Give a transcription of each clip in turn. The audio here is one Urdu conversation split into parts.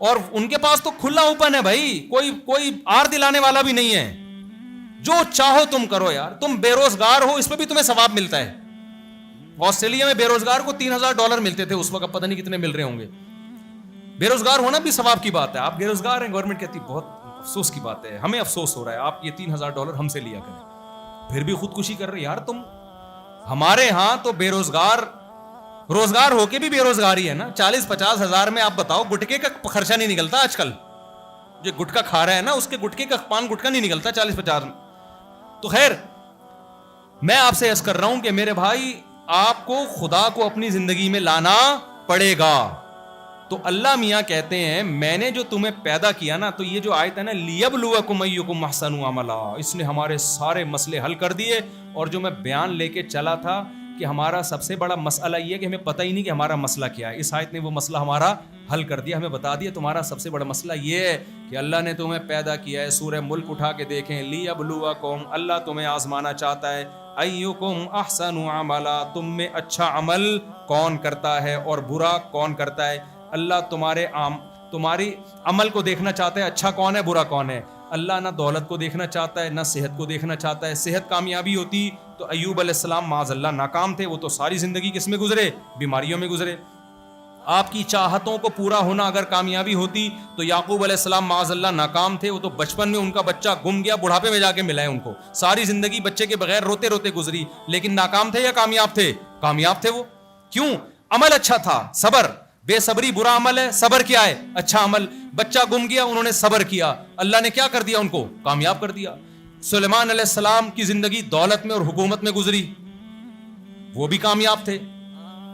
اور ان کے پاس تو کھلا اوپن ہے بھائی, کوئی آر دلانے والا بھی نہیں ہے. جو چاہو تم کرو یار. تم بے روزگار ہو اس پہ بھی تمہیں ثواب ملتا ہے. آسٹریلیا میں بے روزگار کو $3,000 ملتے تھے اس وقت, پتہ نہیں کتنے مل رہے ہوں گے. بے روزگار ہونا بھی ثواب کی بات ہے. آپ بے روزگار ہیں, گورنمنٹ کہتی بہت افسوس کی بات ہے, ہمیں افسوس ہو رہا ہے, آپ یہ $3,000 ہم سے لیا کریں. پھر بھی خودکشی کر رہے یار تم. ہمارے ہاں تو بے روزگار ہو کے بھی بے روزگاری ہے نا. 40-50 ہزار میں آپ بتاؤ, گٹکے کا خرچہ نہیں نکلتا آج کل. جو گٹکا کھا رہا ہے نا, اس کے گٹکے کا پان گٹکا نہیں نکلتا 40-50 میں. تو خیر, میں آپ سے عرض کر رہا ہوں کہ میرے بھائی, آپ کو خدا کو اپنی زندگی میں لانا پڑے گا. تو اللہ میاں کہتے ہیں میں نے جو تمہیں پیدا کیا نا, تو یہ جو آیت ہے نا لیبلوکم ایکم احسن عملا, اس نے ہمارے سارے مسئلے حل کر دیے. اور جو میں بیان لے کے چلا تھا کہ ہمارا سب سے بڑا مسئلہ یہ ہے کہ ہمیں پتہ ہی نہیں کہ ہمارا مسئلہ کیا ہے, اس آیت نے وہ مسئلہ ہمارا حل کر دیا, ہمیں بتا دیا تمہارا سب سے بڑا مسئلہ یہ ہے کہ اللہ نے تمہیں پیدا کیا ہے. سورہ ملک اٹھا کے دیکھیں, لیبلوکم, اللہ تمہیں آزمانا چاہتا ہے, ایکم احسن عملا, تم میں اچھا عمل کون کرتا ہے اور برا کون کرتا ہے. اللہ تمہاری عمل کو دیکھنا چاہتا ہے, اچھا کون ہے برا کون ہے. اللہ نہ دولت کو دیکھنا چاہتا ہے, نہ صحت کو دیکھنا چاہتا ہے. صحت کامیابی ہوتی تو ایوب علیہ السلام معاذ اللہ ناکام تھے, وہ تو ساری زندگی کس میں گزرے, بیماریوں میں گزرے. آپ کی چاہتوں کو پورا ہونا اگر کامیابی ہوتی تو یعقوب علیہ السلام معاذ اللہ ناکام تھے, وہ تو بچپن میں ان کا بچہ گم گیا, بڑھاپے میں جا کے ملا ہے ان کو. ساری زندگی بچے کے بغیر روتے روتے گزری, لیکن ناکام تھے یا کامیاب تھے؟ کامیاب تھے وہ. کیوں؟ عمل اچھا تھا. صبر, بے صبری برا عمل ہے, صبر کیا ہے؟ اچھا عمل. بچہ گم گیا, انہوں نے صبر کیا, اللہ نے کیا کر دیا ان کو؟ کامیاب کر دیا. سلیمان علیہ السلام کی زندگی دولت میں اور حکومت میں گزری, وہ بھی کامیاب تھے.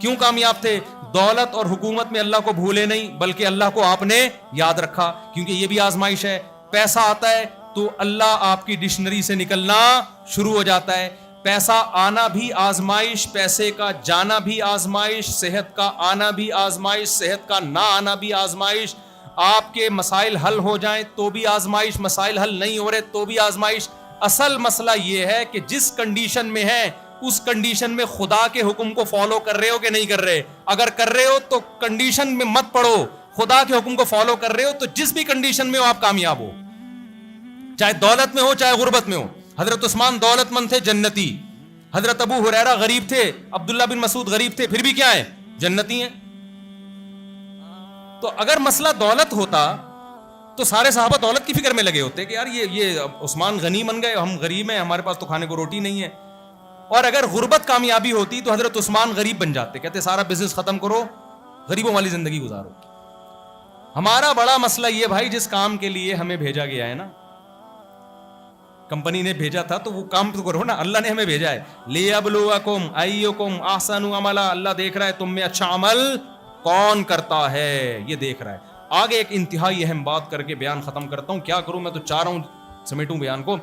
کیوں کامیاب تھے؟ دولت اور حکومت میں اللہ کو بھولے نہیں, بلکہ اللہ کو آپ نے یاد رکھا. کیونکہ یہ بھی آزمائش ہے. پیسہ آتا ہے تو اللہ آپ کی ڈکشنری سے نکلنا شروع ہو جاتا ہے. پیسہ آنا بھی آزمائش, پیسے کا جانا بھی آزمائش, صحت کا آنا بھی آزمائش, صحت کا نہ آنا بھی آزمائش. آپ کے مسائل حل ہو جائیں تو بھی آزمائش, مسائل حل نہیں ہو رہے تو بھی آزمائش. اصل مسئلہ یہ ہے کہ جس کنڈیشن میں ہے اس کنڈیشن میں خدا کے حکم کو فالو کر رہے ہو کہ نہیں کر رہے. اگر کر رہے ہو تو کنڈیشن میں مت پڑو, خدا کے حکم کو فالو کر رہے ہو تو جس بھی کنڈیشن میں ہو آپ کامیاب ہو, چاہے دولت میں ہو چاہے غربت میں ہو. حضرت عثمان دولت مند تھے, جنتی. حضرت ابو ہریرہ غریب تھے, عبداللہ بن مسعود غریب تھے, پھر بھی کیا ہے؟ جنتی ہیں. تو اگر مسئلہ دولت ہوتا تو سارے صحابہ دولت کی فکر میں لگے ہوتے کہ یار یہ عثمان غنی بن گئے, ہم غریب ہیں, ہمارے پاس تو کھانے کو روٹی نہیں ہے. اور اگر غربت کامیابی ہوتی تو حضرت عثمان غریب بن جاتے, کہتے سارا بزنس ختم کرو, غریبوں والی زندگی گزارو. ہمارا بڑا مسئلہ یہ بھائی, جس کام کے لیے ہمیں بھیجا گیا ہے نا, کمپنی نے بھیجا تھا تو وہ کام تو کرو نا. اللہ نے ہمیں بھیجا ہے لیبلوکم ایکم احسن عملا, اللہ دیکھ رہا ہے تم میں اچھا عمل کون کرتا ہے, یہ دیکھ رہا ہے. آگے ایک انتہائی اہم بات کر کے بیان ختم کرتا ہوں. کیا کروں, میں تو چاہ رہا ہوں سمیٹوں بیان کو.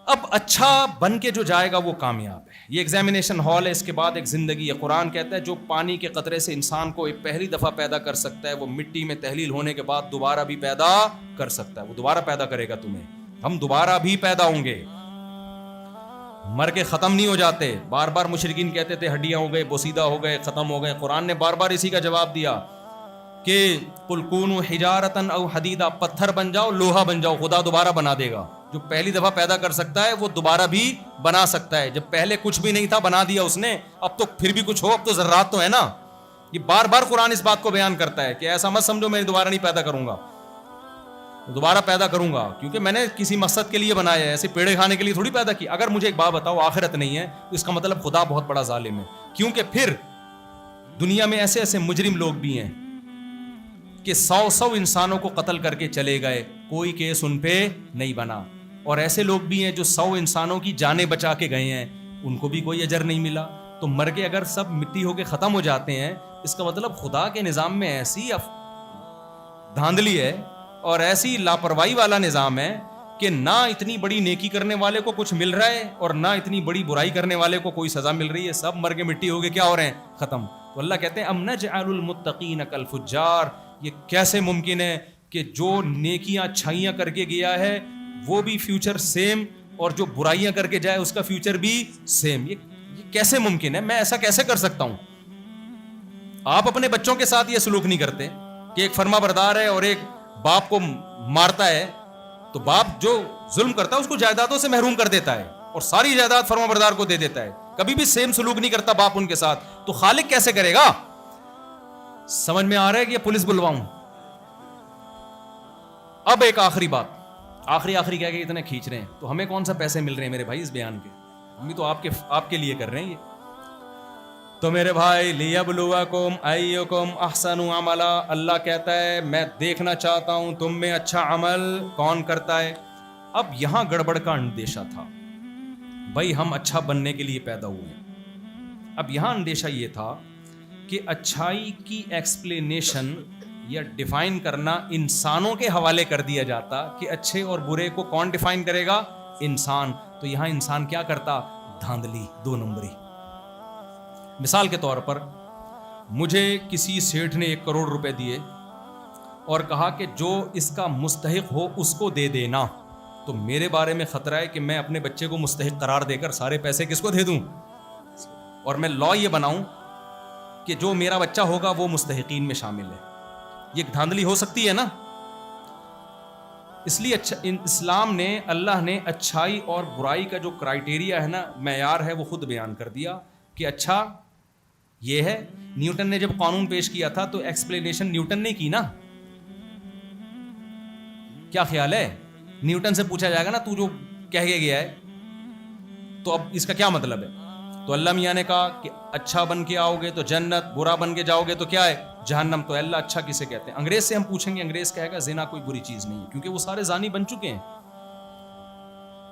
اب اچھا بن کے جو جائے گا وہ کامیاب ہے. یہ ایگزامینیشن ہال ہے, اس کے بعد ایک زندگی ہے. قرآن کہتا ہے جو پانی کے قطرے سے انسان کو ایک پہلی دفعہ پیدا کر سکتا ہے, وہ مٹی میں تحلیل ہونے کے بعد دوبارہ بھی پیدا کر سکتا ہے. وہ دوبارہ پیدا کرے گا تمہیں. ہم دوبارہ بھی پیدا ہوں گے, مر کے ختم نہیں ہو جاتے. بار بار مشرکین کہتے تھے ہڈیاں ہو گئے, بوسیدہ ہو گئے, ختم ہو گئے. قرآن نے بار بار اسی کا جواب دیا کہ قل کونوا حجارۃ او حدیدا, پتھر بن جاؤ, لوہا بن جاؤ, خدا دوبارہ بنا دے گا. جو پہلی دفعہ پیدا کر سکتا ہے وہ دوبارہ بھی بنا سکتا ہے. جب پہلے کچھ بھی نہیں تھا بنا دیا اس نے, اب تو پھر بھی کچھ ہو, اب تو ذرات تو ہے نا. یہ بار بار قرآن اس بات کو بیان کرتا ہے کہ ایسا مت سمجھو میں دوبارہ نہیں پیدا کروں گا, دوبارہ پیدا کروں گا, کیونکہ میں نے کسی مقصد کے لیے بنایا ہے, ایسے پیڑے کھانے کے لیے تھوڑی پیدا کی. اگر مجھے ایک بات بتاؤ آخرت نہیں ہے تو اس کا مطلب خدا بہت بڑا ظالم ہے, کیونکہ پھر دنیا میں ایسے ایسے مجرم لوگ بھی ہیں کہ 100 انسانوں کو قتل کر کے چلے گئے, کوئی کیس ان پہ نہیں بنا. اور ایسے لوگ بھی ہیں جو 100 انسانوں کی جانیں بچا کے گئے ہیں, ان کو بھی کوئی اجر نہیں ملا. تو مر کے اگر سب مٹی ہو کے ختم ہو جاتے ہیں, اس کا مطلب خدا کے نظام میں ایسی دھاندلی ہے اور ایسی لاپرواہی والا نظام ہے کہ نہ اتنی بڑی نیکی کرنے والے کو کچھ مل رہا ہے اور نہ اتنی بڑی برائی کرنے والے کو کوئی سزا مل رہی ہے. سب مر کے مٹی ہو کے کیا ہو رہے ہیں؟ ختم. تو اللہ کہتے ہیں ام نجعل المتقین کالفجار, یہ کیسے ممکن ہے کہ جو نیکیاں اچھائیاں کر کے گیا ہے وہ بھی فیوچر سیم, اور جو برائیاں کر کے جائے اس کا فیوچر بھی سیم. یہ کیسے ممکن ہے؟ میں ایسا کیسے کر سکتا ہوں؟ آپ اپنے بچوں کے ساتھ یہ سلوک نہیں کرتے, کہ ایک فرما بردار ہے اور ایک باپ کو مارتا ہے تو باپ جو ظلم کرتا ہے اس کو جائیدادوں سے محروم کر دیتا ہے اور ساری جائیداد فرما بردار کو دے دیتا ہے, کبھی بھی سیم سلوک نہیں کرتا باپ ان کے ساتھ, تو خالق کیسے کرے گا؟ سمجھ میں آ رہا ہے کہ یہ پولیس بلواؤں؟ اب ایک آخری بات, آخری کہہ کے اتنے کھینچ رہے ہیں تو ہمیں کون سا پیسے مل رہے ہیں میرے بھائی اس بیان کے؟ ہم بھی تو آپ کے لیے کر رہے ہیں یہ. تو میرے بھائی لیبلوکم ایکم احسن عملا, اللہ کہتا ہے میں دیکھنا چاہتا ہوں تم میں اچھا عمل کون کرتا ہے. اب یہاں گڑبڑ کا اندیشہ تھا, بھائی ہم اچھا بننے کے لیے پیدا ہوئے ہیں. اب یہاں اندیشہ یہ تھا کہ اچھائی کی ایکسپلینیشن یا ڈیفائن کرنا انسانوں کے حوالے کر دیا جاتا کہ اچھے اور برے کو کون ڈیفائن کرے گا؟ انسان. تو یہاں انسان کیا کرتا؟ دھاندلی, 2 نمبری. مثال کے طور پر مجھے کسی سیٹھ نے 1 کروڑ روپے دیے اور کہا کہ جو اس کا مستحق ہو اس کو دے دینا, تو میرے بارے میں خطرہ ہے کہ میں اپنے بچے کو مستحق قرار دے کر سارے پیسے کس کو دے دوں, اور میں لا یہ بناؤں کہ جو میرا بچہ ہوگا وہ مستحقین میں شامل ہے. یہ ایک دھاندلی ہو سکتی ہے نا. اس لیے اسلام نے, اللہ نے اچھائی اور برائی کا جو کرائیٹیریا ہے نا, معیار ہے, وہ خود بیان کر دیا کہ اچھا یہ ہے. نیوٹن نے جب قانون پیش کیا تھا تو ایکسپلینیشن نیوٹن نے کی نا. کیا خیال ہے؟ نیوٹن سے پوچھا جائے گا نا تو جو کہہ کے گیا ہے تو اب اس کا کیا مطلب ہے؟ تو اللہ میاں نے کہا کہ اچھا بن کے آؤ گے تو جنت, برا بن کے جاؤ گے تو کیا ہے؟ جہنم. تو اللہ اچھا کسے کہتے ہیں؟ انگریز سے ہم پوچھیں گے, انگریز کہے گا زنا کوئی بری چیز نہیں ہے, کیونکہ وہ سارے زانی بن چکے ہیں.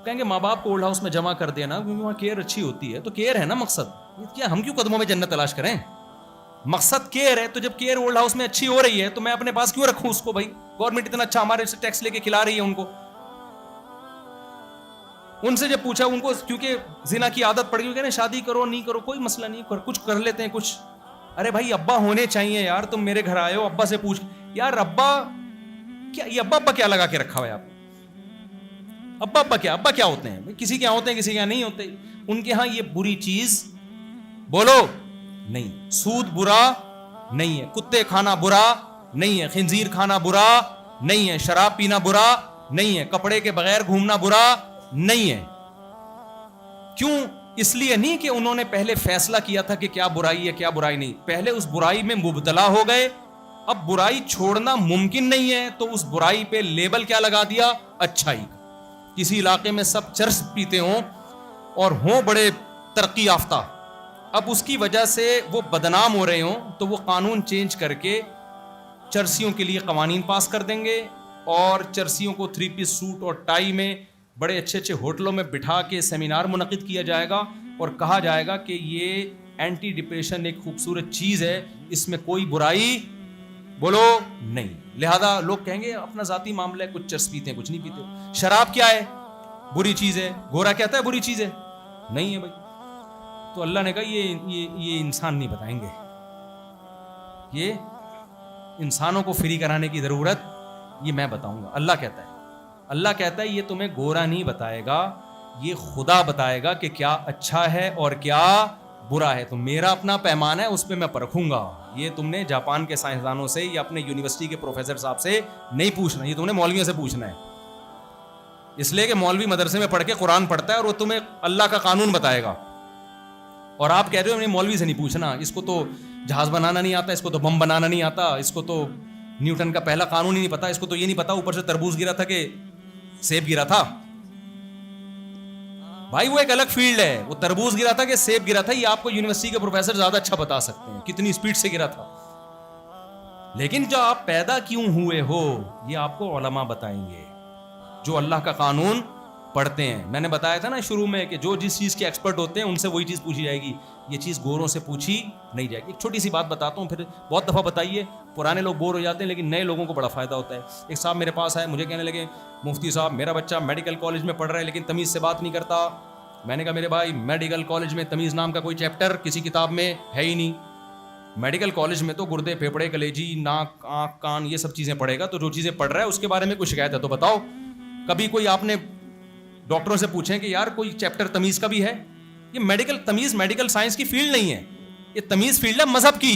کہیں گے ماں باپ کو اولڈ ہاؤس میں جمع کر دینا کیونکہ وہاں کیئر اچھی ہوتی ہے. تو کیئر ہے نا مقصد, کیا ہم کیوں قدموں میں جنت تلاش کریں؟ مقصد کیئر ہے. تو جب کیئر اولڈ ہاؤس میں اچھی ہو رہی ہے تو میں اپنے پاس کیوں رکھوں اس کو؟ بھائی گورنمنٹ اتنا اچھا ہمارے سے ٹیکس لے کے کھلا رہی ہے ان کو. ان سے جب پوچھا ان کو, کیونکہ زنا کی عادت پڑ گئی, کہ شادی کرو نہیں کرو کوئی مسئلہ نہیں, کچھ کر لیتے ہیں کچھ. ارے بھائی ابا ہونے چاہیے یار, تم میرے گھر آئے ہو, ابا سے پوچھ یار ابا کیا, یہ ابا کیا لگا کے رکھا ہوا ہے آپ؟ ابا کیا ہوتے ہیں؟ کسی کے یہاں ہوتے ہیں, کسی کے یہاں نہیں ہوتے. ان کے ہاں یہ بری چیز بولو نہیں, سود برا نہیں ہے, کتے کھانا برا نہیں ہے, خنزیر کھانا برا نہیں ہے, شراب پینا برا نہیں ہے, کپڑے کے بغیر گھومنا برا نہیں ہے. کیوں؟ اس لیے نہیں کہ انہوں نے پہلے فیصلہ کیا تھا کہ کیا برائی ہے کیا برائی نہیں, پہلے اس برائی میں مبتلا ہو گئے. اب برائی چھوڑنا ممکن نہیں ہے تو اس برائی پہ لیبل کیا لگا دیا؟ اچھائی. کسی علاقے میں سب چرس پیتے ہوں اور ہوں بڑے ترقی یافتہ, اب اس کی وجہ سے وہ بدنام ہو رہے ہوں تو وہ قانون چینج کر کے چرسیوں کے لیے قوانین پاس کر دیں گے, اور چرسیوں کو 3 پیس سوٹ اور ٹائی میں بڑے اچھے ہوٹلوں میں بٹھا کے سیمینار منعقد کیا جائے گا اور کہا جائے گا کہ یہ اینٹی ڈپریشن ایک خوبصورت چیز ہے, اس میں کوئی برائی بولو نہیں. لہذا لوگ کہیں گے اپنا ذاتی معاملہ ہے, کچھ چرس پیتے ہیں کچھ نہیں پیتے. شراب کیا ہے؟ بری چیز ہے. گورا کہتا ہے بری چیز ہے؟ نہیں ہے بھائی. تو اللہ نے کہا یہ انسان نہیں بتائیں گے, یہ انسانوں کو فری کرانے کی ضرورت یہ میں بتاؤں گا. اللہ کہتا ہے یہ تمہیں گورا نہیں بتائے گا, یہ خدا بتائے گا کہ کیا اچھا ہے اور کیا برا ہے. تو میرا اپنا پیمانہ ہے, اس پہ میں پرکھوں گا. یہ تم نے جاپان کے سائنسدانوں سے یا اپنے یونیورسٹی کے پروفیسر صاحب سے نہیں پوچھنا, یہ تم نے مولویوں سے پوچھنا ہے. اس لیے کہ مولوی مدرسے میں پڑھ کے قرآن پڑھتا ہے اور وہ تمہیں اللہ کا قانون بتائے گا, اور آپ کہہ رہے ہو مولوی سے نہیں پوچھنا, اس کو تو جہاز بنانا نہیں آتا, اس کو تو بم بنانا نہیں آتا, اس کو تو نیوٹن کا پہلا قانون ہی نہیں پتا, اس کو تو یہ نہیں پتا اوپر سے تربوز گرا تھا کہ سیب گرا تھا. بھائی وہ ایک الگ فیلڈ ہے, وہ تربوز گرا تھا کہ سیب گرا تھا, یہ آپ کو یونیورسٹی کے پروفیسر زیادہ اچھا بتا سکتے ہیں کتنی اسپیڈ سے گرا تھا. لیکن جو آپ پیدا کیوں ہوئے ہو یہ آپ کو علماء بتائیں گے جو اللہ کا قانون پڑھتے ہیں. میں نے بتایا تھا نا شروع میں کہ جو جس چیز کے ایکسپرٹ ہوتے ہیں ان سے وہی چیز پوچھی جائے گی, یہ چیز گوروں سے پوچھی نہیں جائے گی. ایک چھوٹی سی بات بتاتا ہوں, پھر بہت دفعہ بتائیے, پرانے لوگ بور ہو جاتے ہیں لیکن نئے لوگوں کو بڑا فائدہ ہوتا ہے. ایک صاحب میرے پاس آئے, مجھے کہنے لگے مفتی صاحب میرا بچہ میڈیکل کالج میں پڑھ رہا ہے لیکن تمیز سے بات نہیں کرتا. میں نے کہا میرے بھائی میڈیکل کالج میں تمیز نام کا کوئی چیپٹر کسی کتاب میں ہے ہی نہیں. میڈیکل کالج میں تو گردے پھیپڑے کلیجی ناک آنکھ کان یہ سب چیزیں پڑھے گا, تو جو چیزیں پڑھ رہا ہے اس کے بارے میں کوئی شکایت ہے تو بتاؤ. کبھی کوئی آپ نے ڈاکٹروں سے پوچھیں کہ یار کوئی چیپٹر تمیز کا بھی ہے؟ یہ میڈیکل تمیز میڈیکل سائنس کی فیلڈ نہیں ہے, یہ تمیز فیلڈ ہے مذہب کی.